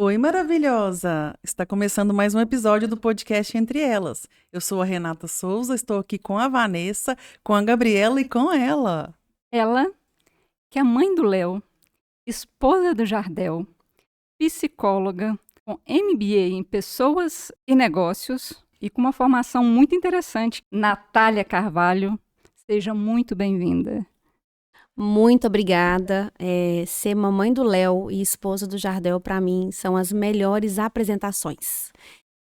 Oi, maravilhosa! Está começando mais um episódio do podcast Entre Elas. Eu sou a Renata Souza, estou aqui com a Vanessa, com a Gabriela e com ela. Ela, que é a mãe do Léo, esposa do Jardel, psicóloga, com MBA em Pessoas e Negócios e com uma formação muito interessante, Natália Carvalho. Seja muito bem-vinda. Muito obrigada. Ser mamãe do Léo e esposa do Jardel, para mim, são as melhores apresentações.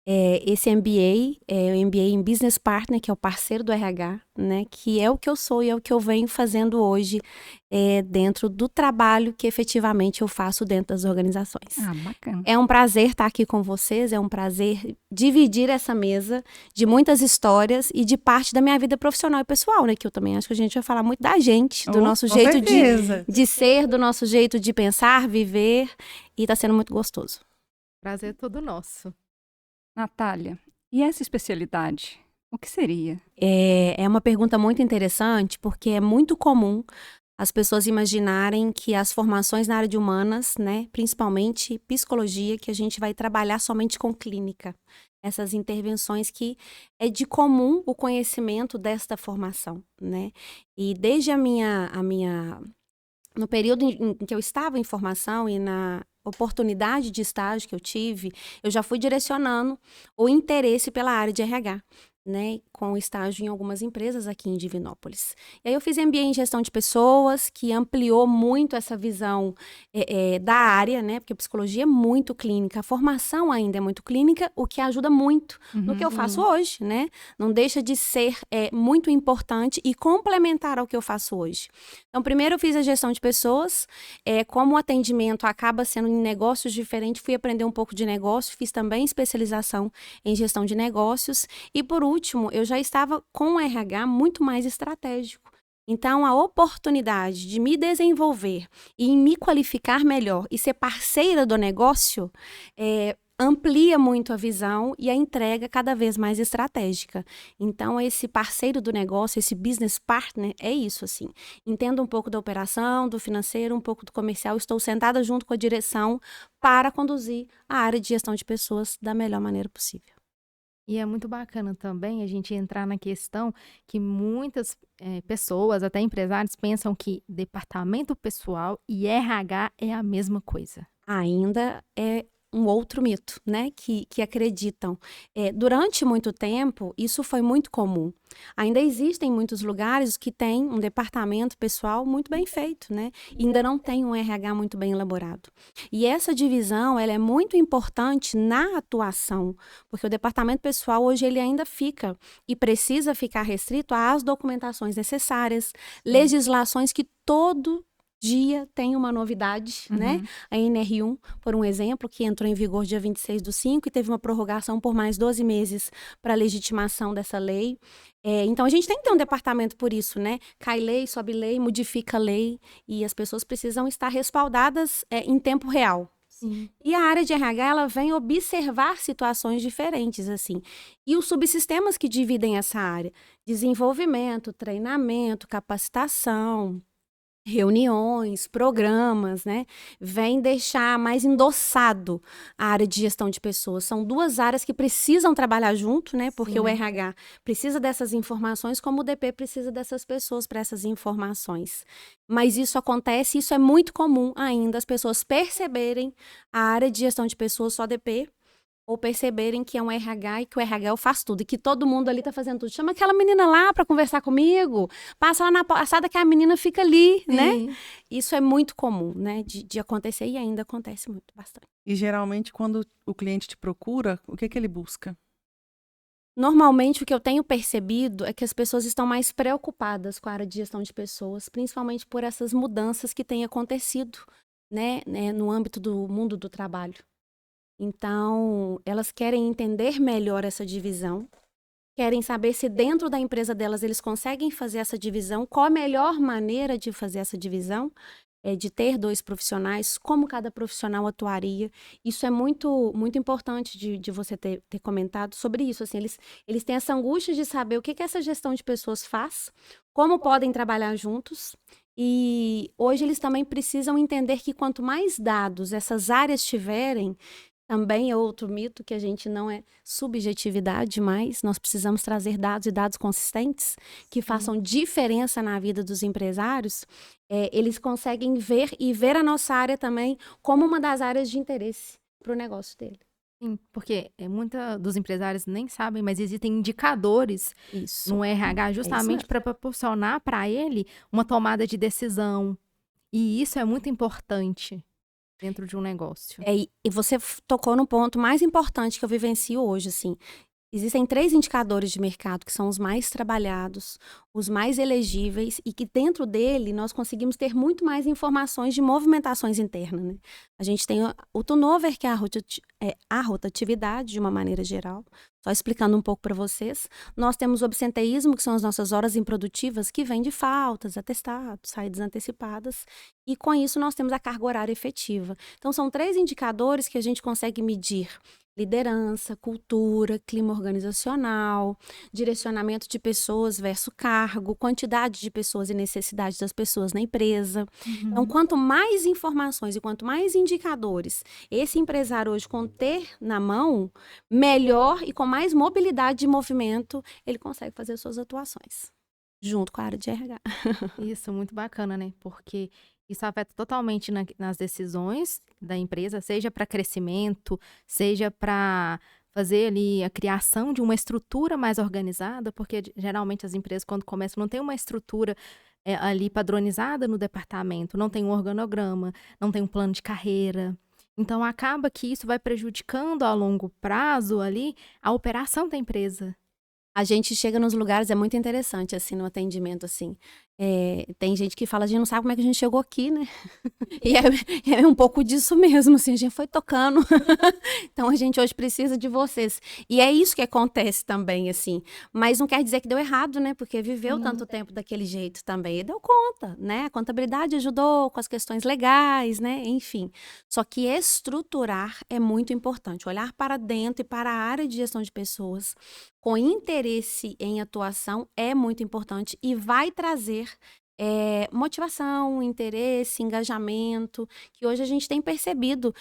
Esse MBA é o MBA em Business Partner, que é o parceiro do RH, né? Que é o que eu sou e é o que eu venho fazendo hoje dentro do trabalho que efetivamente eu faço dentro das organizações. Bacana. É um prazer estar aqui com vocês, é um prazer dividir essa mesa de muitas histórias e de parte da minha vida profissional e pessoal, né? Que eu também acho que a gente vai falar muito da gente, do nosso jeito de ser, do nosso jeito de pensar, viver, e está sendo muito gostoso. Prazer é todo nosso. Natália, e essa especialidade? O que seria? É uma pergunta muito interessante, porque é muito comum as pessoas imaginarem que as formações na área de humanas, né, principalmente psicologia, que a gente vai trabalhar somente com clínica. Essas intervenções que é de comum o conhecimento desta formação, né? E desde no período em que eu estava em formação e na oportunidade de estágio que eu tive, eu já fui direcionando o interesse pela área de RH, né, com estágio em algumas empresas aqui em Divinópolis. E aí eu fiz MBA em gestão de pessoas, que ampliou muito essa visão da área, né, porque a psicologia é muito clínica, a formação ainda é muito clínica, o que ajuda muito no que eu faço hoje, né, não deixa de ser muito importante e complementar ao que eu faço hoje. Então, primeiro eu fiz a gestão de pessoas, como o atendimento acaba sendo em negócios diferentes, fui aprender um pouco de negócio, fiz também especialização em gestão de negócios e, por último, eu já estava com o RH muito mais estratégico. Então, a oportunidade de me desenvolver e me qualificar melhor e ser parceira do negócio amplia muito a visão e a entrega cada vez mais estratégica. Então, esse parceiro do negócio, esse business partner, é isso, assim. Entendo um pouco da operação, do financeiro, um pouco do comercial. Estou sentada junto com a direção para conduzir a área de gestão de pessoas da melhor maneira possível. E é muito bacana também a gente entrar na questão que muitas pessoas, até empresários, pensam que departamento pessoal e RH é a mesma coisa. Ainda é um outro mito, né, que acreditam. Durante muito tempo, isso foi muito comum. Ainda existem muitos lugares que têm um departamento pessoal muito bem feito, né, e ainda não tem um RH muito bem elaborado. E essa divisão, ela é muito importante na atuação, porque o departamento pessoal hoje ele ainda fica e precisa ficar restrito às documentações necessárias, legislações que todo dia tem uma novidade, né? A NR1, por um exemplo, que entrou em vigor dia 26/5 e teve uma prorrogação por mais 12 meses para a legitimação dessa lei. Então, a gente tem que ter um departamento por isso, né? Cai lei, sobe lei, modifica lei e as pessoas precisam estar respaldadas em tempo real. Sim. E a área de RH, ela vem observar situações diferentes, assim. E os subsistemas que dividem essa área: desenvolvimento, treinamento, capacitação, reuniões, programas, né, vem deixar mais endossado a área de gestão de pessoas. São duas áreas que precisam trabalhar junto, né, porque o RH precisa dessas informações, como o DP precisa dessas pessoas para essas informações. Mas isso acontece, isso é muito comum ainda, as pessoas perceberem a área de gestão de pessoas só DP, ou perceberem que é um RH e que o RH faz tudo, e que todo mundo ali tá fazendo tudo. Chama aquela menina lá para conversar comigo, passa lá na passada que a menina fica ali, né? Isso é muito comum, né, de acontecer e ainda acontece muito, bastante. E geralmente quando o cliente te procura, o que ele busca? Normalmente o que eu tenho percebido é que as pessoas estão mais preocupadas com a área de gestão de pessoas, principalmente por essas mudanças que têm acontecido, né, no âmbito do mundo do trabalho. Então, elas querem entender melhor essa divisão, querem saber se dentro da empresa delas eles conseguem fazer essa divisão, qual a melhor maneira de fazer essa divisão, de ter 2 profissionais, como cada profissional atuaria. Isso é muito, muito importante de você ter comentado sobre isso. Assim, eles têm essa angústia de saber o que essa gestão de pessoas faz, como podem trabalhar juntos. E hoje eles também precisam entender que quanto mais dados essas áreas tiverem, Também é outro mito que a gente não é subjetividade, mas nós precisamos trazer dados e dados consistentes que façam diferença na vida dos empresários. Eles conseguem ver e ver a nossa área também como uma das áreas de interesse para o negócio dele. Sim, porque muitos dos empresários nem sabem, mas existem indicadores Isso. no RH justamente mesmo. para proporcionar para ele uma tomada de decisão. E isso é muito importante dentro de um negócio. E você tocou no ponto mais importante que eu vivencio hoje, assim. Existem 3 indicadores de mercado que são os mais trabalhados, os mais elegíveis e que dentro dele nós conseguimos ter muito mais informações de movimentações internas, né? A gente tem o turnover, que é a rotatividade de uma maneira geral. Só explicando um pouco para vocês. Nós temos o absenteísmo, que são as nossas horas improdutivas, que vem de faltas, atestados, saídas antecipadas. E com isso nós temos a carga horária efetiva. Então são 3 indicadores que a gente consegue medir: liderança, cultura, clima organizacional, direcionamento de pessoas versus cargo, quantidade de pessoas e necessidade das pessoas na empresa. Então, quanto mais informações e quanto mais indicadores esse empresário hoje ter na mão, melhor e com mais mobilidade de movimento ele consegue fazer suas atuações, junto com a área de RH. Isso, muito bacana, né? Porque isso afeta totalmente nas decisões da empresa, seja para crescimento, seja para fazer ali a criação de uma estrutura mais organizada, porque geralmente as empresas, quando começam, não tem uma estrutura ali padronizada no departamento, não tem um organograma, não tem um plano de carreira. Então, acaba que isso vai prejudicando a longo prazo ali a operação da empresa. A gente chega nos lugares, é muito interessante, assim, no atendimento, assim. Tem gente que fala, a gente não sabe como é que a gente chegou aqui, né? E é um pouco disso mesmo, assim, a gente foi tocando. Então, a gente hoje precisa de vocês. E é isso que acontece também, assim. Mas não quer dizer que deu errado, né? Porque viveu tanto tempo daquele jeito também. E deu conta, né? A contabilidade ajudou com as questões legais, né? Enfim. Só que estruturar é muito importante. Olhar para dentro e para a área de gestão de pessoas com interesse em atuação é muito importante e vai trazer motivação, interesse, engajamento, que hoje a gente tem percebido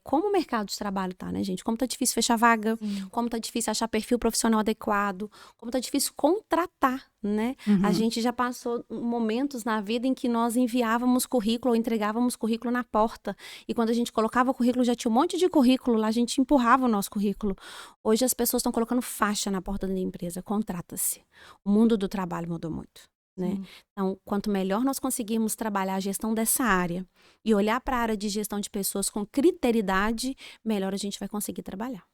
como o mercado de trabalho tá, né, gente? Como tá difícil fechar vaga, como tá difícil achar perfil profissional adequado, como tá difícil contratar, né? A gente já passou momentos na vida em que nós enviávamos currículo ou entregávamos currículo na porta, e quando a gente colocava o currículo, já tinha um monte de currículo lá, a gente empurrava o nosso currículo. Hoje as pessoas estão colocando faixa na porta da empresa, contrata-se. O mundo do trabalho mudou muito, né? Então, quanto melhor nós conseguirmos trabalhar a gestão dessa área e olhar para a área de gestão de pessoas com criteridade, melhor a gente vai conseguir trabalhar.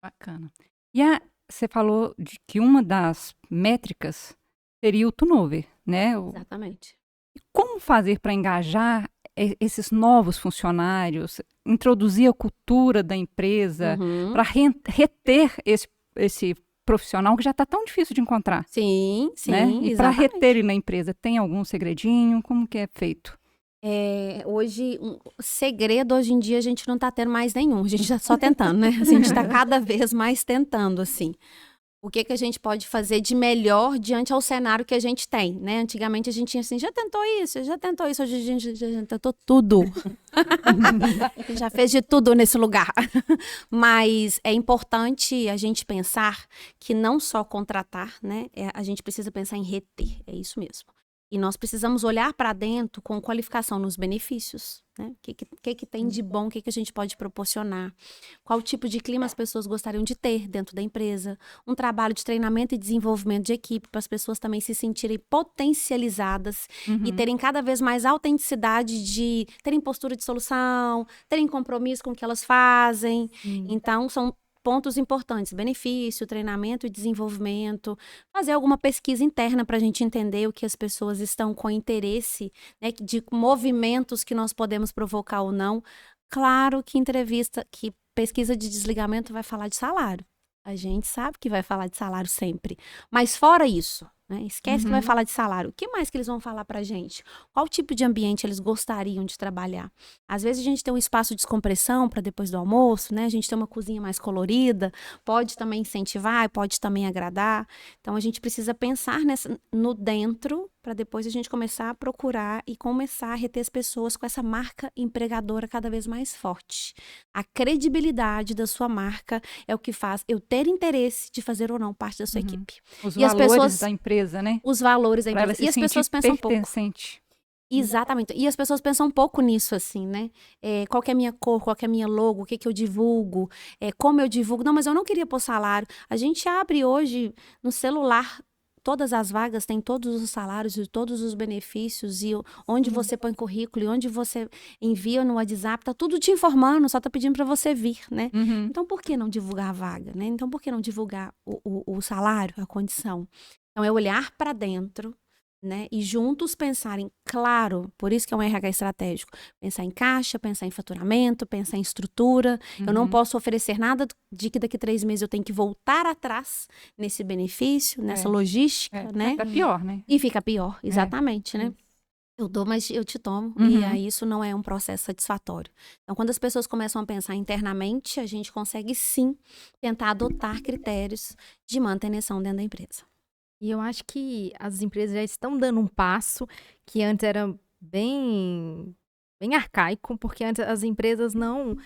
Bacana. E você falou de que uma das métricas seria o turnover, né? Exatamente. E como fazer para engajar esses novos funcionários, introduzir a cultura da empresa, para reter esse profissional que já está tão difícil de encontrar? Sim, né? E para reter ele na empresa, tem algum segredinho? Como que é feito? Hoje, segredo hoje em dia a gente não está tendo mais nenhum, a gente está só tentando, né? A gente está cada vez mais tentando, assim. O que a gente pode fazer de melhor diante ao cenário que a gente tem, né? Antigamente a gente tinha assim, já tentou isso, hoje a gente já tentou tudo. Já fez de tudo nesse lugar. Mas é importante a gente pensar que não só contratar, né? A gente precisa pensar em reter, é isso mesmo. E nós precisamos olhar para dentro com qualificação nos benefícios, né? O que tem de bom, o que a gente pode proporcionar, qual tipo de clima as pessoas gostariam de ter dentro da empresa, um trabalho de treinamento e desenvolvimento de equipe para as pessoas também se sentirem potencializadas e terem cada vez mais autenticidade de terem postura de solução, terem compromisso com o que elas fazem. Então, são pontos importantes: benefício, treinamento e desenvolvimento, fazer alguma pesquisa interna para a gente entender o que as pessoas estão com interesse, né, de movimentos que nós podemos provocar ou não. Claro que pesquisa de desligamento vai falar de salário. A gente sabe que vai falar de salário sempre. Mas fora isso, né, esquece que vai falar de salário. O que mais que eles vão falar pra gente? Qual tipo de ambiente eles gostariam de trabalhar? Às vezes a gente tem um espaço de descompressão para depois do almoço, né? A gente tem uma cozinha mais colorida, pode também incentivar, pode também agradar. Então a gente precisa pensar no dentro para depois a gente começar a procurar e começar a reter as pessoas com essa marca empregadora cada vez mais forte. A credibilidade da sua marca é o que faz eu ter interesse de fazer ou não parte da sua equipe. Os E as valores pessoas- da empresa, né? Os valores da Pra ela empresa. se E as sentir pessoas pensam pouco. pertencente. Exatamente. E as pessoas pensam um pouco nisso, assim, né? Qual que é a minha cor, qual que é a minha logo, o que que eu divulgo, como eu divulgo. Não, mas eu não queria pôr salário. A gente abre hoje no celular, todas as vagas, tem todos os salários e todos os benefícios, e onde você põe currículo, e onde você envia no WhatsApp, tá tudo te informando, só tá pedindo para você vir, né? Uhum. Então, por que não divulgar a vaga, né? Então, por que não divulgar o salário, a condição? Então, é olhar para dentro, né? E juntos pensarem, claro, por isso que é um RH estratégico, pensar em caixa, pensar em faturamento, pensar em estrutura. Eu não Uhum. posso oferecer nada de que daqui 3 meses eu tenho que voltar atrás nesse benefício, nessa logística, né? Tá pior, né? E fica pior, exatamente, né? Eu dou, mas eu te tomo. E Uhum. aí isso não é um processo satisfatório. Então, quando as pessoas começam a pensar internamente, a gente consegue sim tentar adotar critérios de manutenção dentro da empresa. E eu acho que as empresas já estão dando um passo que antes era bem arcaico, porque antes as empresas não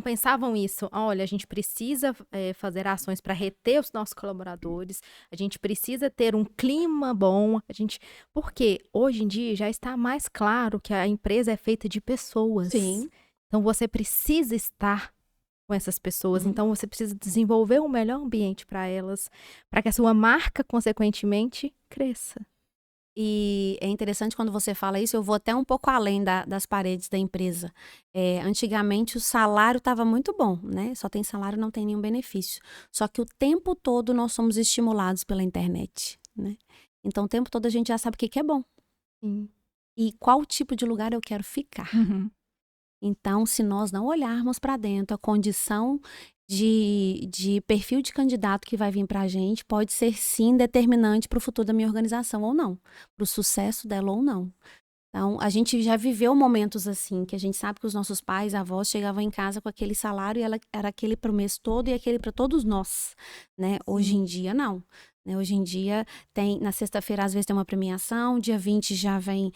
pensavam isso. Olha, a gente precisa fazer ações para reter os nossos colaboradores, a gente precisa ter um clima bom, porque hoje em dia já está mais claro que a empresa é feita de pessoas. Sim. Então você precisa estar com essas pessoas, então você precisa desenvolver um melhor ambiente para elas, para que a sua marca, consequentemente, cresça. E é interessante quando você fala isso, eu vou até um pouco além das paredes da empresa. Antigamente o salário estava muito bom, né? Só tem salário, não tem nenhum benefício. Só que o tempo todo nós somos estimulados pela internet, né? Então o tempo todo a gente já sabe o que é bom. Sim. E qual tipo de lugar eu quero ficar. Uhum. Então, se nós não olharmos para dentro, a condição de perfil de candidato que vai vir para a gente pode ser sim determinante para o futuro da minha organização ou não, para o sucesso dela ou não. Então, a gente já viveu momentos assim, que a gente sabe que os nossos pais, avós, chegavam em casa com aquele salário e era aquele para o mês todo e aquele para todos nós, né? Hoje em dia, não. Né? Hoje em dia, na sexta-feira, às vezes tem uma premiação, dia 20 já vem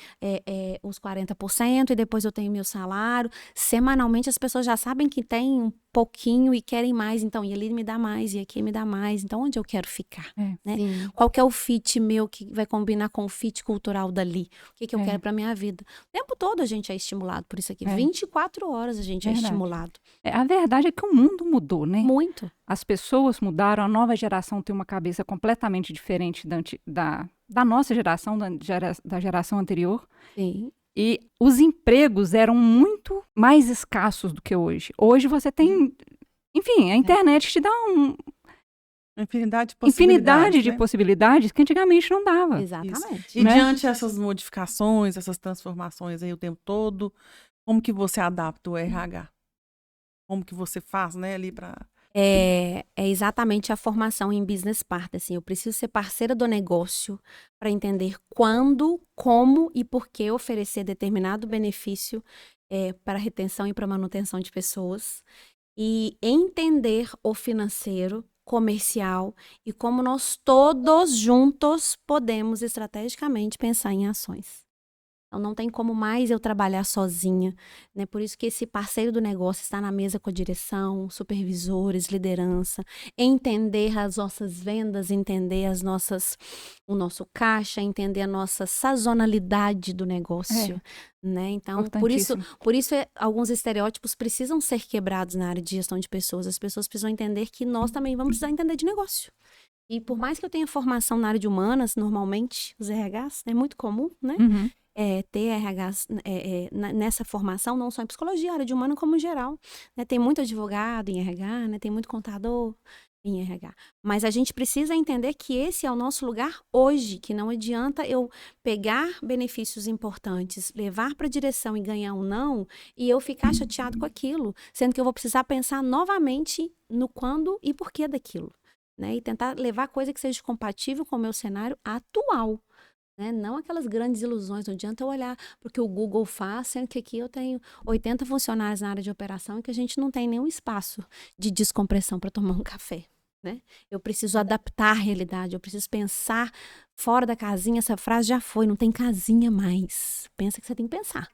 os 40% e depois eu tenho meu salário. Semanalmente, as pessoas já sabem que tem um pouquinho e querem mais, então, e ali me dá mais, e aqui me dá mais. Então, onde eu quero ficar? Né? Sim. Qual que é o fit meu que vai combinar com o fit cultural dali? O que eu quero para minha vida? O tempo todo a gente é estimulado por isso aqui. 24 horas a gente é estimulado. A verdade é que o mundo mudou, né? Muito. As pessoas mudaram, a nova geração tem uma cabeça completamente diferente da nossa geração, da geração anterior. Sim. E os empregos eram muito mais escassos do que hoje. Hoje você tem... Enfim, a internet te dá Infinidade de né? possibilidades que antigamente não dava. Exatamente. E Né? diante dessas modificações, essas transformações aí o tempo todo, como que você adapta o RH? Como que você faz, né, ali para... É exatamente a formação em business partner. Assim, eu preciso ser parceira do negócio para entender quando, como e por que oferecer determinado benefício para retenção e para manutenção de pessoas. E entender o financeiro, comercial e como nós todos juntos podemos estrategicamente pensar em ações. Então, não tem como mais eu trabalhar sozinha, né? Por isso que esse parceiro do negócio está na mesa com a direção, supervisores, liderança, entender as nossas vendas, entender o nosso caixa, entender a nossa sazonalidade do negócio, né? Então, por isso alguns estereótipos precisam ser quebrados na área de gestão de pessoas. As pessoas precisam entender que nós também vamos precisar entender de negócio. E por mais que eu tenha formação na área de humanas, normalmente, os RHs, é muito comum, né? Uhum. Ter RHs nessa formação, não só em psicologia, área de humana como geral. Né? Tem muito advogado em RH, né? Tem muito contador em RH. Mas a gente precisa entender que esse é o nosso lugar hoje, que não adianta eu pegar benefícios importantes, levar para a direção e ganhar um não, e eu ficar chateado com aquilo, sendo que eu vou precisar pensar novamente no quando e porquê daquilo. Né? E tentar levar coisa que seja compatível com o meu cenário atual. Né? Não aquelas grandes ilusões, não adianta eu olhar para o que o Google faz, sendo que aqui eu tenho 80 funcionários na área de operação e que a gente não tem nenhum espaço de descompressão para tomar um café. né? Eu preciso adaptar a realidade, eu preciso pensar fora da casinha. Essa frase já foi, não tem casinha mais. Pensa que você tem que pensar.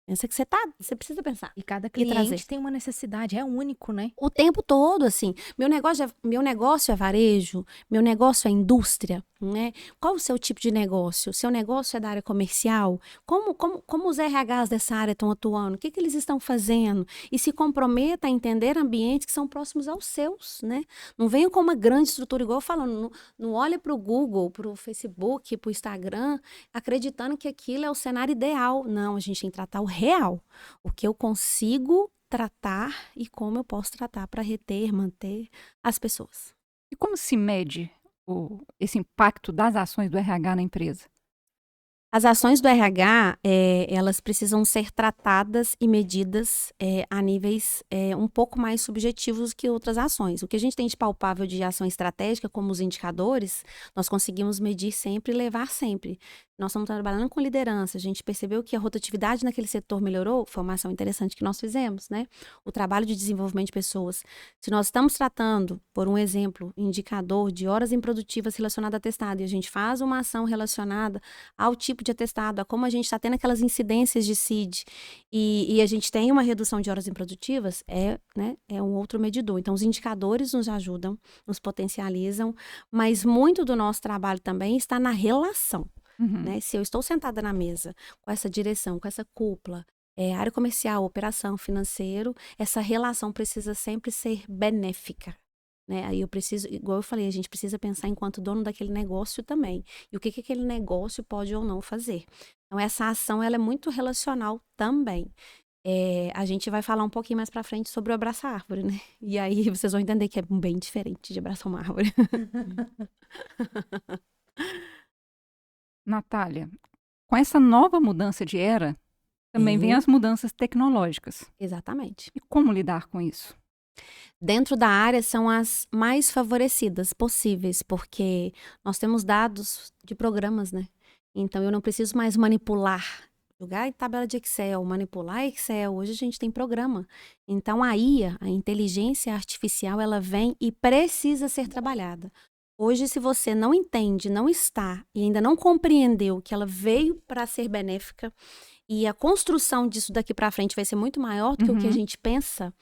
Pensa que você precisa pensar. E cada trazer. cliente tem uma necessidade, é único, né? O tempo todo, assim. Meu negócio é varejo, meu negócio é indústria, né? Qual o seu tipo de negócio? Seu negócio é da área comercial? Como os RHs dessa área estão atuando? O que eles estão fazendo? E se comprometa a entender ambientes que são próximos aos seus, né? Não venha com uma grande estrutura, igual eu falando, não olha para o Google, para o Facebook, para o Instagram, acreditando que aquilo é o cenário ideal. Não, a gente tem que tratar o real. O que eu consigo tratar e como eu posso tratar para reter, manter as pessoas. E como se mede esse impacto das ações do RH na empresa? As ações do RH, elas precisam ser tratadas e medidas a níveis um pouco mais subjetivos que outras ações. O que a gente tem de palpável de ação estratégica, como os indicadores, nós conseguimos medir sempre e levar sempre. Nós estamos trabalhando com liderança, a gente percebeu que a rotatividade naquele setor melhorou, foi uma ação interessante que nós fizemos, né? O trabalho de desenvolvimento de pessoas. Se nós estamos tratando, por um exemplo, indicador de horas improdutivas relacionado a atestado, e a gente faz uma ação relacionada ao tipo de atestado, a como a gente está tendo aquelas incidências de CID, e a gente tem uma redução de horas improdutivas, é um outro medidor. Então, os indicadores nos ajudam, nos potencializam, mas muito do nosso trabalho também está na relação. Uhum. Né? Se eu estou sentada na mesa com essa direção, com essa cúpula, área comercial, operação, financeiro, essa relação precisa sempre ser benéfica. Né? Aí eu preciso, igual eu falei, a gente precisa pensar enquanto dono daquele negócio também. E o que aquele negócio pode ou não fazer. Então, essa ação ela é muito relacional também. A gente vai falar um pouquinho mais pra frente sobre o abraçar árvore, né? E aí vocês vão entender que é bem diferente de abraçar uma árvore. Natália, com essa nova mudança de era, também vem as mudanças tecnológicas. Exatamente. E como lidar com isso? Dentro da área são as mais favorecidas possíveis, porque nós temos dados de programas, né? Então eu não preciso mais manipular, jogar em tabela de Excel, manipular Excel. Hoje a gente tem programa. Então a IA, a inteligência artificial, ela vem e precisa ser trabalhada. Hoje, se você não entende, não está e ainda não compreendeu que ela veio para ser benéfica e a construção disso daqui para frente vai ser muito maior do que o que a gente pensa,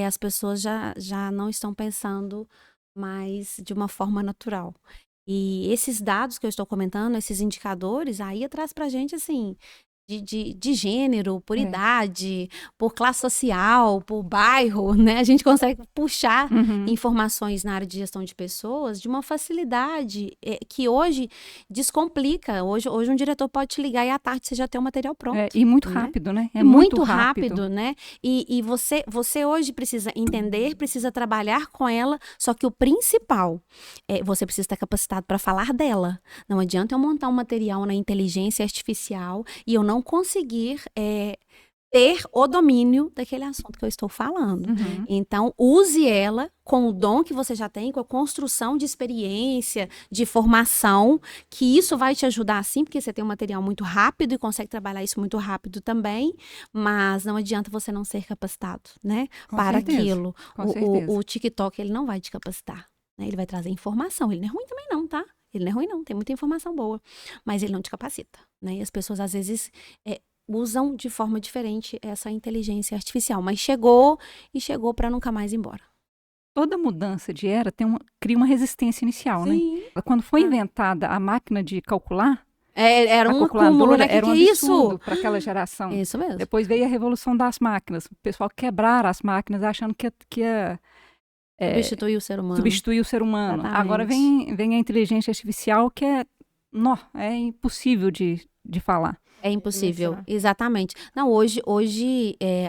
as pessoas já não estão pensando mais de uma forma natural. E esses dados que eu estou comentando, esses indicadores, aí traz para a gente, assim, de gênero, por idade, por classe social, por bairro, né? A gente consegue puxar informações na área de gestão de pessoas de uma facilidade que hoje descomplica. Hoje um diretor pode te ligar e à tarde você já tem o material pronto. E muito rápido, né? É muito rápido, né? E você hoje precisa entender, precisa trabalhar com ela, só que o principal você precisa estar capacitado para falar dela. Não adianta eu montar um material na inteligência artificial e eu não conseguir ter o domínio daquele assunto que eu estou falando. Então, use ela com o dom que você já tem, com a construção de experiência, de formação, que isso vai te ajudar sim, porque você tem um material muito rápido e consegue trabalhar isso muito rápido também, mas não adianta você não ser capacitado, né? Para aquilo. O TikTok, ele não vai te capacitar, né? Ele vai trazer informação, ele não é ruim também não, tá? Ele não é ruim não, tem muita informação boa, mas ele não te capacita, né? E as pessoas às vezes usam de forma diferente essa inteligência artificial, mas chegou para nunca mais ir embora. Toda mudança de era cria uma resistência inicial, Sim. Né? Quando foi inventada a máquina de calcular, era um acúmulo, né? Era um absurdo para aquela geração. Isso mesmo. Depois veio a revolução das máquinas. O pessoal quebraram as máquinas achando que ia substituir o ser humano. Substituir o ser humano. Exatamente. Agora vem a inteligência artificial que é impossível de falar. É impossível, exatamente. Não, hoje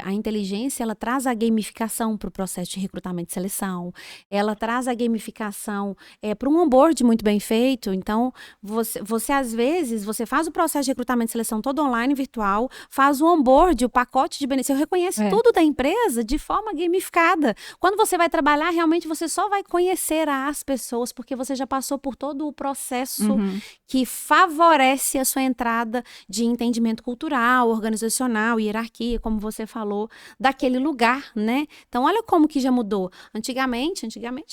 a inteligência, ela traz a gamificação para o processo de recrutamento e seleção, ela traz a gamificação para um onboard muito bem feito. Então, você às vezes, você faz o processo de recrutamento e seleção todo online, virtual, faz o onboard, o pacote de benefícios, reconhece tudo da empresa de forma gamificada. Quando você vai trabalhar, realmente você só vai conhecer as pessoas, porque você já passou por todo o processo que favorece a sua entrada de entendimento entendimento cultural, organizacional, hierarquia, como você falou, daquele lugar, né? Então, olha como que já mudou. Antigamente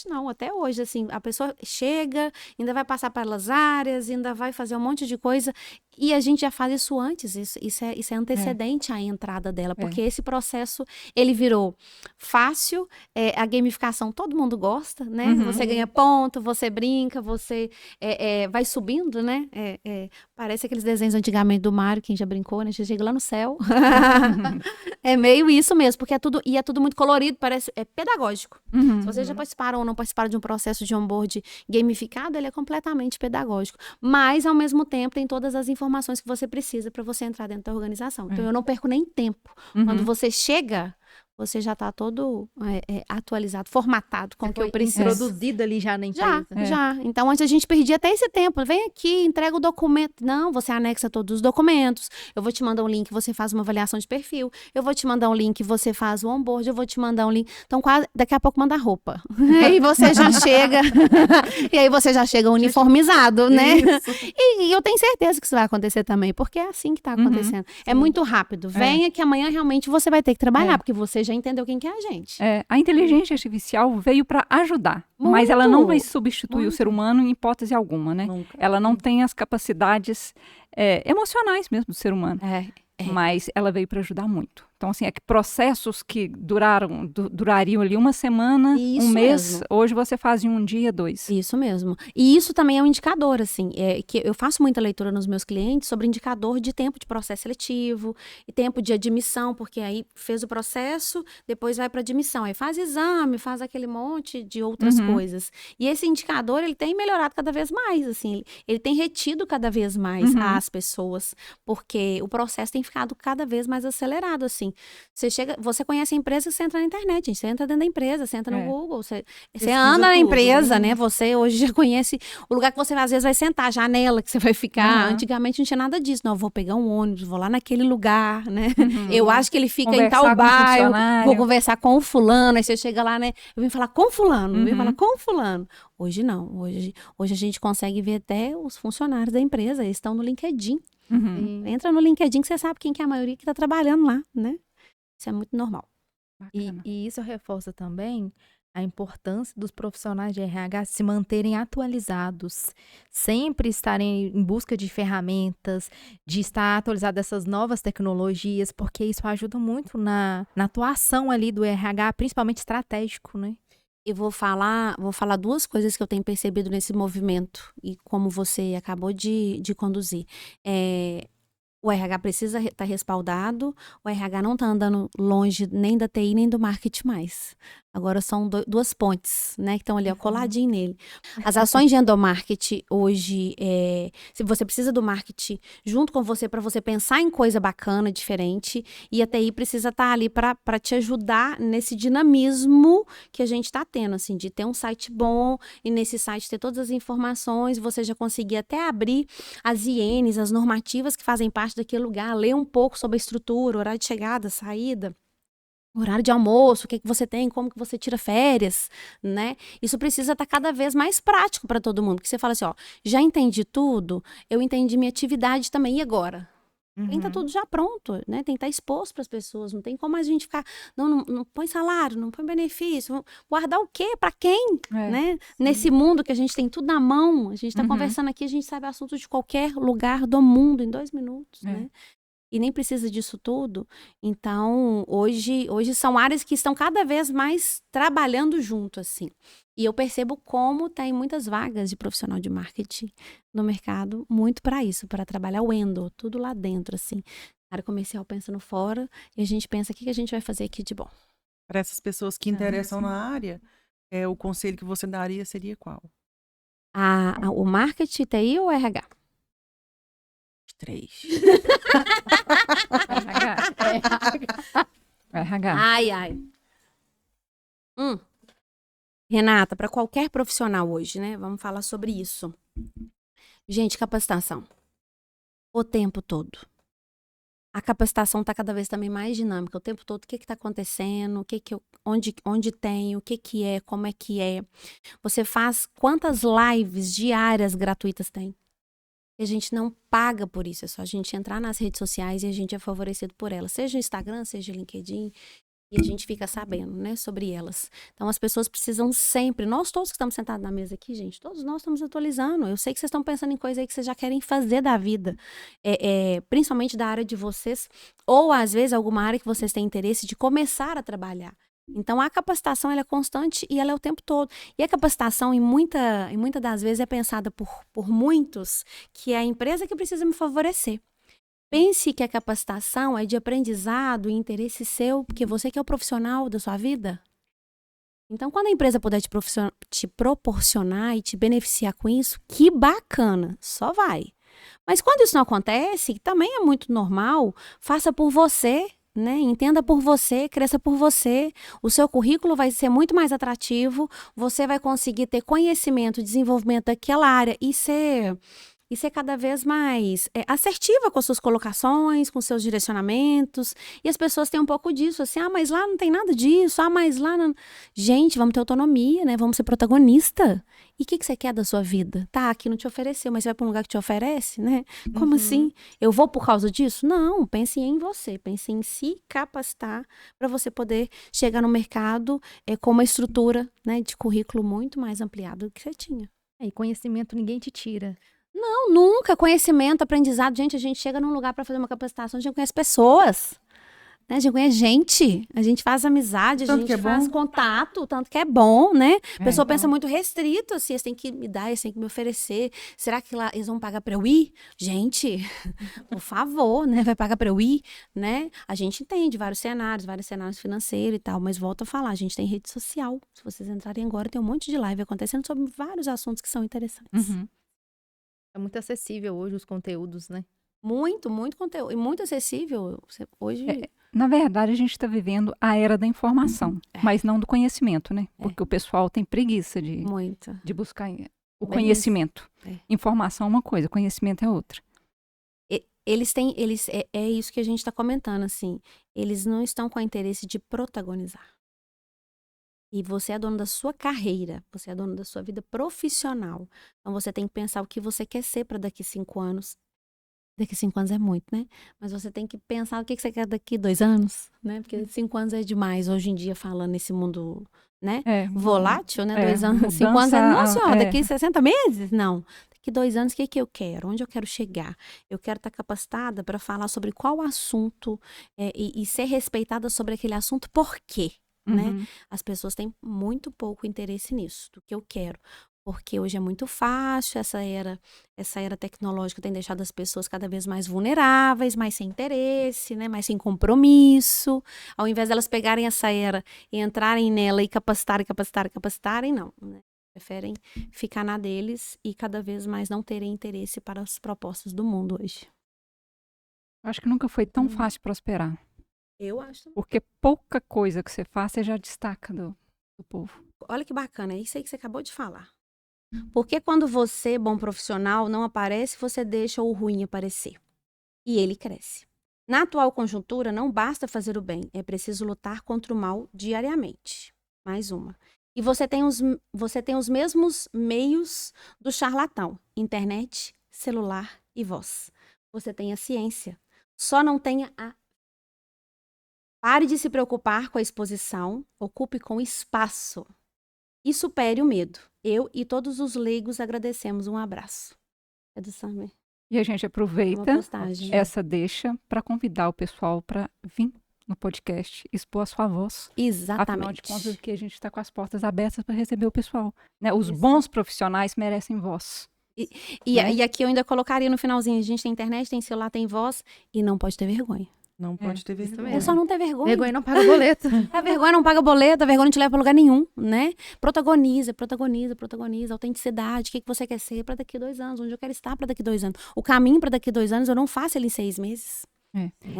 não, até hoje, assim, a pessoa chega, ainda vai passar pelas áreas, ainda vai fazer um monte de coisa, e a gente já faz isso antes, isso é antecedente à entrada dela, porque esse processo, ele virou fácil, a gamificação todo mundo gosta, né? Você ganha ponto, você brinca, você vai subindo, né? Parece aqueles desenhos antigamente do Mario, quem já brincou, né? Você chega lá no céu. É meio isso mesmo, porque é tudo muito colorido, parece pedagógico. Se vocês já participaram ou não participaram de um processo de onboard gamificado, ele é completamente pedagógico. Mas, ao mesmo tempo, tem todas as informações que você precisa para você entrar dentro da organização. Então, eu não perco nem tempo. Quando você chega, você já está todo atualizado, formatado com o que eu preciso. Introduzido ali já na empresa. Já. Então, antes a gente perdia até esse tempo. Vem aqui, entrega o documento. Não, você anexa todos os documentos. Eu vou te mandar um link, você faz uma avaliação de perfil. Eu vou te mandar um link, você faz o onboard. Eu vou te mandar um link. Então, daqui a pouco manda roupa. E você já chega. E aí você já chega uniformizado, né? E eu tenho certeza que isso vai acontecer também, porque é assim que está acontecendo. É muito rápido. Venha que amanhã realmente você vai ter que trabalhar, porque você já entendeu quem que é a gente. A inteligência artificial veio para ajudar, mas ela não vai substituir o ser humano em hipótese alguma, né? Nunca. Ela não tem as capacidades emocionais mesmo do ser humano, mas ela veio para ajudar muito. Então, assim, processos que durariam ali uma semana, Isso um mês, mesmo. hoje você faz em um dia, 2. Isso mesmo. E isso também é um indicador, assim, que eu faço muita leitura nos meus clientes sobre indicador de tempo de processo seletivo e tempo de admissão, porque aí fez o processo, depois vai para admissão, aí faz exame, faz aquele monte de outras coisas. E esse indicador, ele tem melhorado cada vez mais, assim, ele tem retido cada vez mais as pessoas, porque o processo tem ficado cada vez mais acelerado, assim. Você conhece a empresa, você entra na internet, gente. Você entra dentro da empresa, você entra no Google, você anda na empresa, né? Você hoje já conhece o lugar que você às vezes vai sentar, a janela que você vai ficar. Antigamente não tinha nada disso. Não, eu vou pegar um ônibus, vou lá naquele lugar, né? Eu acho que ele fica em tal bairro, vou conversar com o fulano, aí você chega lá, né? Eu vim falar com fulano, eu vim falar com fulano. Hoje não, hoje a gente consegue ver até os funcionários da empresa, eles estão no LinkedIn. Entra no LinkedIn que você sabe quem que é a maioria que está trabalhando lá, né? Isso é muito normal. E isso reforça também a importância dos profissionais de RH se manterem atualizados, sempre estarem em busca de ferramentas, de estar atualizado dessas novas tecnologias, porque isso ajuda muito na atuação ali do RH, principalmente estratégico, né? Eu vou falar duas coisas que eu tenho percebido nesse movimento e como você acabou de conduzir. O RH precisa estar respaldado, o RH não está andando longe nem da TI nem do marketing mais. Agora são duas pontes, né, que estão ali coladinho nele. As ações de endomarketing hoje, se você precisa do marketing junto com você para você pensar em coisa bacana, diferente, e a TI precisa estar ali para te ajudar nesse dinamismo que a gente está tendo, assim, de ter um site bom e nesse site ter todas as informações, você já conseguir até abrir as INs, as normativas que fazem parte daquele lugar, ler um pouco sobre a estrutura, horário de chegada, saída, horário de almoço, o que você tem, como que você tira férias, né? Isso precisa estar cada vez mais prático para todo mundo, porque você fala assim, ó, já entendi tudo, eu entendi minha atividade também, e agora? Tem que estar tudo já pronto, né? Tem que estar exposto para as pessoas, não tem como a gente ficar, não põe salário, não põe benefício, guardar o quê? Para quem? Né? Nesse mundo que a gente tem tudo na mão, a gente está conversando aqui, a gente sabe assuntos de qualquer lugar do mundo em 2 minutos, né? E nem precisa disso tudo. Então, hoje são áreas que estão cada vez mais trabalhando junto, assim. E eu percebo como tem muitas vagas de profissional de marketing no mercado, muito para isso, para trabalhar o endo, tudo lá dentro, assim. A área comercial pensando fora e a gente pensa, o que a gente vai fazer aqui de bom? Para essas pessoas que interessam na área, o conselho que você daria seria qual? O marketing, TI ou RH? 3. RH. Ai. Renata, para qualquer profissional hoje, né? Vamos falar sobre isso. Gente, capacitação. O tempo todo. A capacitação está cada vez também mais dinâmica. O tempo todo, o que está acontecendo, onde tem, o que é, como é que é. Você faz quantas lives diárias gratuitas tem? E a gente não paga por isso, é só a gente entrar nas redes sociais e a gente é favorecido por elas, seja o Instagram, seja o LinkedIn, e a gente fica sabendo, né, sobre elas. Então, as pessoas precisam sempre, nós todos que estamos sentados na mesa aqui, gente, todos nós estamos atualizando. Eu sei que vocês estão pensando em coisa aí que vocês já querem fazer da vida, principalmente da área de vocês, ou às vezes alguma área que vocês têm interesse de começar a trabalhar. Então, a capacitação ela é constante e ela é o tempo todo. E a capacitação, em muita das vezes, é pensada por muitos que é a empresa que precisa me favorecer. Pense que a capacitação é de aprendizado e interesse seu, porque você que é o profissional da sua vida. Então, quando a empresa puder te proporcionar e te beneficiar com isso, que bacana, só vai. Mas quando isso não acontece, que também é muito normal, faça por você, né? Entenda por você, cresça por você. O seu currículo vai ser muito mais atrativo, você vai conseguir ter conhecimento, desenvolvimento daquela área e ser cada vez mais assertiva com as suas colocações, com seus direcionamentos. E as pessoas têm um pouco disso, assim, mas lá não tem nada disso, mas lá não... Gente, vamos ter autonomia, né? Vamos ser protagonista. E o que você quer da sua vida? Tá, aqui não te ofereceu, mas você vai para um lugar que te oferece, né? Como assim? Eu vou por causa disso? Não, pense em você, pense em se capacitar para você poder chegar no mercado com uma estrutura, né, de currículo muito mais ampliada do que você tinha. E conhecimento ninguém te tira. Não, nunca. Conhecimento, aprendizado. Gente, a gente chega num lugar para fazer uma capacitação, a gente conhece pessoas. Né? A gente conhece gente. A gente faz amizade, a gente faz contato, tanto que é bom, né? A pessoa pensa muito restrito, assim, eles têm que me dar, eles têm que me oferecer. Será que lá eles vão pagar para eu ir? Gente, por favor, né? Vai pagar para eu ir, né? A gente entende vários cenários financeiros e tal, mas volto a falar, a gente tem rede social. Se vocês entrarem agora, tem um monte de live acontecendo sobre vários assuntos que são interessantes. É muito acessível hoje os conteúdos, né? Muito, muito conteúdo. E muito acessível. Hoje... Na verdade, a gente está vivendo a era da informação, mas não do conhecimento, né? Porque o pessoal tem preguiça de buscar o conhecimento. Informação é uma coisa, conhecimento é outra. É isso que a gente está comentando, assim. Eles não estão com o interesse de protagonizar. E você é dono da sua carreira, você é dono da sua vida profissional. Então, você tem que pensar o que você quer ser para daqui 5 anos. Daqui 5 anos é muito, né? Mas você tem que pensar o que você quer daqui 2 anos, né? Porque 5 anos é demais hoje em dia, falando nesse mundo, né? Volátil, né? 2 anos, 5 anos é, nossa senhora, daqui 60 meses? Não. Daqui 2 anos, o que eu quero? Onde eu quero chegar? Eu quero estar capacitada para falar sobre qual assunto e ser respeitada sobre aquele assunto, por quê? Né? As pessoas têm muito pouco interesse nisso, do que eu quero. Porque hoje é muito fácil, essa era tecnológica tem deixado as pessoas cada vez mais vulneráveis, mais sem interesse, né? Mais sem compromisso. Ao invés delas pegarem essa era e entrarem nela e capacitarem, não. Né? Preferem ficar na deles e cada vez mais não terem interesse para as propostas do mundo hoje. Acho que nunca foi tão fácil prosperar. Eu acho. Porque pouca coisa que você faz, você já destaca do povo. Olha que bacana, é isso aí que você acabou de falar. Porque quando você, bom profissional, não aparece, você deixa o ruim aparecer. E ele cresce. Na atual conjuntura, não basta fazer o bem, é preciso lutar contra o mal diariamente. Mais uma. E você tem os mesmos meios do charlatão: internet, celular e voz. Você tem a ciência. Só não tenha a... Pare de se preocupar com a exposição, ocupe com espaço. E supere o medo. Eu e todos os leigos agradecemos. Um abraço. É do Samir. E a gente aproveita essa deixa para convidar o pessoal para vir no podcast, expor a sua voz. Exatamente. Afinal de contas, que a gente está com as portas abertas para receber o pessoal. Né? Os bons profissionais merecem voz. E aqui eu ainda colocaria no finalzinho: a gente tem internet, tem celular, tem voz e não pode ter vergonha. Não pode ter vergonha. É só não ter vergonha. Vergonha não paga boleto. A vergonha não paga boleto, a vergonha não te leva pra lugar nenhum, né? Protagoniza. Autenticidade. O que você quer ser para daqui 2 anos? Onde eu quero estar para daqui 2 anos? O caminho para daqui 2 anos, eu não faço ele em 6 meses.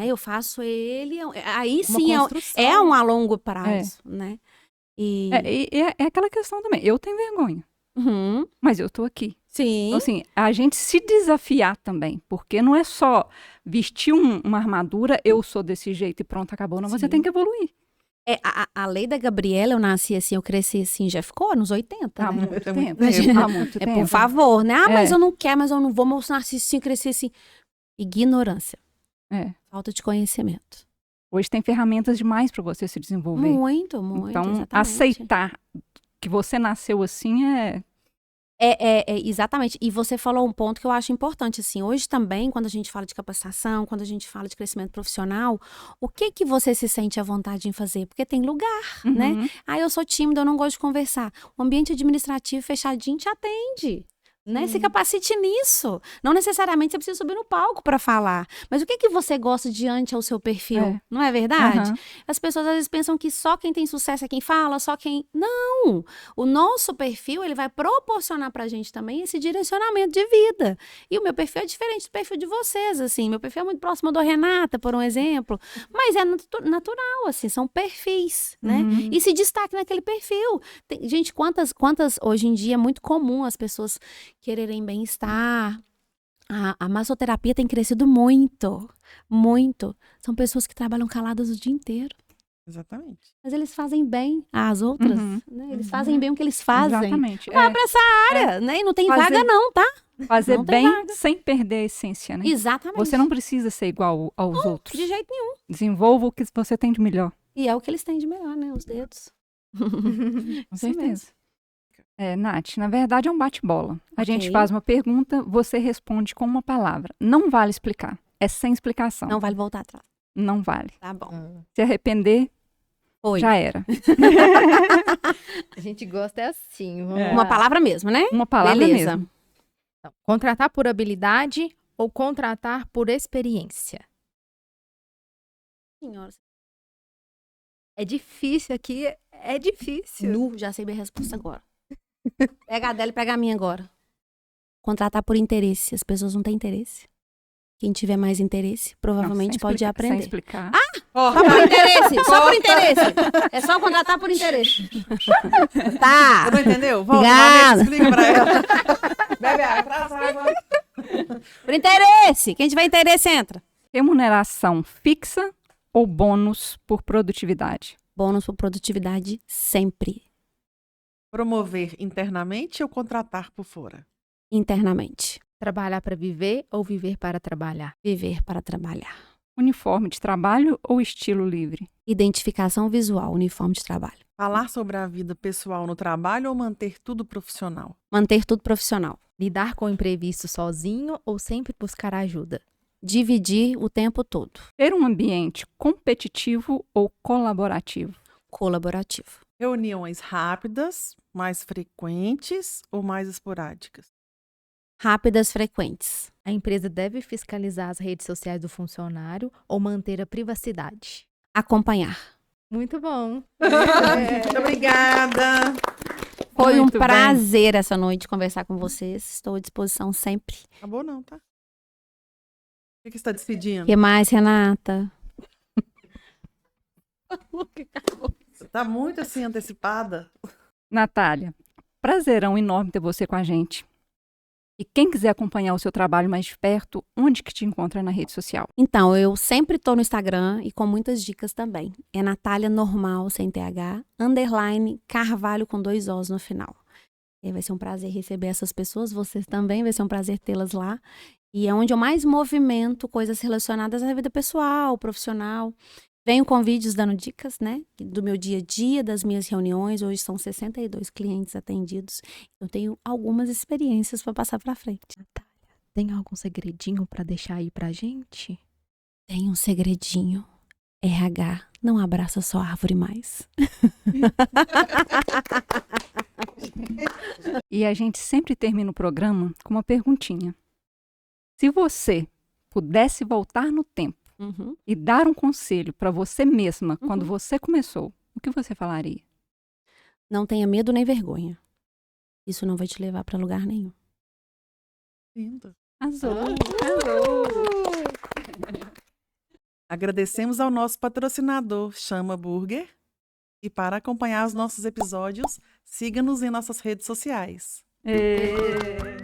Eu faço ele... Aí sim, é um a longo prazo, né? É aquela questão também. Eu tenho vergonha. Mas eu tô aqui. Sim. Então, assim, a gente se desafiar também, porque não é só vestir uma armadura, eu sou desse jeito e pronto, acabou. Não, você tem que evoluir. A lei da Gabriela, eu nasci assim, eu cresci assim, já ficou nos 80, Há né? muito tempo. Imagina. Há muito tempo. Por favor, né? Ah, mas É. eu não quero, mas eu não vou, mas eu nasci assim, cresci assim. Ignorância. É. Falta de conhecimento. Hoje tem ferramentas demais para você se desenvolver. Muito, Então, exatamente. aceitar que você nasceu assim é... Exatamente. E você falou um ponto que eu acho importante, assim, hoje também, quando a gente fala de capacitação, quando a gente fala de crescimento profissional, o que você se sente à vontade em fazer? Porque tem lugar, né? Uhum. Ah, eu sou tímida, eu não gosto de conversar. O ambiente administrativo fechadinho te atende. Né? Se capacite nisso. Não necessariamente você precisa subir no palco para falar. Mas o que você gosta diante ao seu perfil? É. Não é verdade? Aham. As pessoas às vezes pensam que só quem tem sucesso é quem fala, só quem... Não! O nosso perfil, ele vai proporcionar pra gente também esse direcionamento de vida. E o meu perfil é diferente do perfil de vocês, assim. Meu perfil é muito próximo do Renata, por um exemplo. Mas é natural, assim, são perfis, né? Uhum. E se destaque naquele perfil. Gente, quantas... Hoje em dia é muito comum as pessoas quererem bem-estar. A massoterapia tem crescido muito, muito. São pessoas que trabalham caladas o dia inteiro. Exatamente. Mas eles fazem bem às outras, Uhum. né? Eles fazem bem o que eles fazem. Exatamente. Vai pra essa área, né? E não tem Fazer- vaga não, tá? Fazer Não tem bem vaga. sem perder a essência, né? Exatamente. Você não precisa ser igual aos outros. De jeito nenhum. Desenvolva o que você tem de melhor. E é o que eles têm de melhor, né? Os dedos. Com Isso certeza. Nath, na verdade é um bate-bola. A Ok. gente faz uma pergunta, você responde com uma palavra. Não vale explicar. É sem explicação. Não vale voltar atrás. Não vale. Tá bom. Se arrepender, Oi. já era. A gente gosta é assim. Vamos É. Uma lá. palavra mesmo, né? Uma palavra Beleza. mesmo. Então, contratar por habilidade ou contratar por experiência? Senhora. É difícil aqui, é difícil. Nu, já sei minha resposta agora. Pega a dela e pega a minha agora. Contratar por interesse. As pessoas não têm interesse. Quem tiver mais interesse, provavelmente Sem pode explicar- Sem aprender. explicar. Ó, Só por interesse, só por interesse. É só contratar por interesse. Tá. Você não entendeu? Volta, Obrigada. Vanessa, explica pra ela. Bebe água, traz água. Por interesse. Quem tiver interesse, entra. Remuneração fixa ou bônus por produtividade? Bônus por produtividade sempre. Promover internamente ou contratar por fora? Internamente. Trabalhar para viver ou viver para trabalhar? Viver para trabalhar. Uniforme de trabalho ou estilo livre? Identificação visual, uniforme de trabalho. Falar sobre a vida pessoal no trabalho ou manter tudo profissional? Manter tudo profissional. Lidar com o imprevisto sozinho ou sempre buscar ajuda? Dividir o tempo todo. Ter um ambiente competitivo ou colaborativo? Colaborativo. Reuniões rápidas, mais frequentes ou mais esporádicas? Rápidas, frequentes. A empresa deve fiscalizar as redes sociais do funcionário ou manter a privacidade? Acompanhar. Muito bom. Muito obrigada. Foi Muito um bem. prazer essa noite conversar com vocês. Estou à disposição sempre. Acabou não, tá? O que você está despedindo? O que mais, Renata? Você tá muito assim antecipada. Natália, prazerão enorme ter você com a gente. E quem quiser acompanhar o seu trabalho mais de perto, onde que te encontra na rede social? Então, eu sempre estou no Instagram e com muitas dicas também. É Natália Normal, sem TH, _ Carvalho com 2 Os no final. E aí vai ser um prazer receber essas pessoas, vocês também, vai ser um prazer tê-las lá. E é onde eu mais movimento coisas relacionadas à vida pessoal, profissional. Venho com vídeos dando dicas, né? Do meu dia a dia, das minhas reuniões. Hoje são 62 clientes atendidos. Eu tenho algumas experiências para passar para frente. Tem algum segredinho para deixar aí pra gente? Tem um segredinho. RH não abraça só árvore mais. E a gente sempre termina o programa com uma perguntinha. Se você pudesse voltar no tempo Uhum. e dar um conselho para você mesma quando você começou, o que você falaria? Não tenha medo nem vergonha. Isso não vai te levar para lugar nenhum. Lindo. Arrasou. Agradecemos ao nosso patrocinador, Chama Burger. E para acompanhar os nossos episódios, siga-nos em nossas redes sociais. Ê.